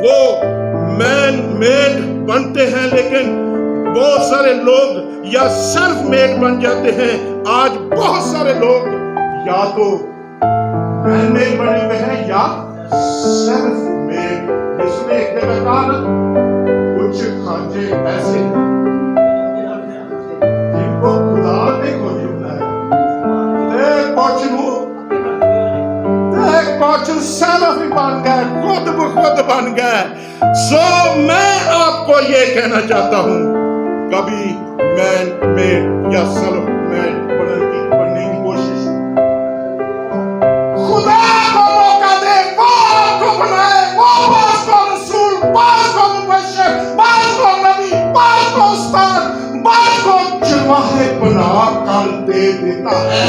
وہ man made بنتے ہیں، لیکن بہت سارے لوگ یا سیلف میڈ بن جاتے ہیں۔ آج بہت سارے لوگ یا تو مین میڈ بنے ہوئے ہیں یا سیلف میڈ۔ اس نے ایک جگہ کہا نا، کچھ کھانچے ایسے ہیں جن کو خدا نے کھوجی بنایا، کچھ سیلف ہی بن گئے، خود بخود بن گئے۔ سو میں آپ کو یہ کہنا چاہتا ہوں، کبھی مین میڈ یا سیلف میڈ بننے کی کوشش، خدا کو موقع دے، وہ آپ کو بنائے، وہ بعض کو رسول، بعض کو مبشر، بعض کو نبی، بعض کو استاد، بعض کو چرواہے بنا کر دے دیتا ہے۔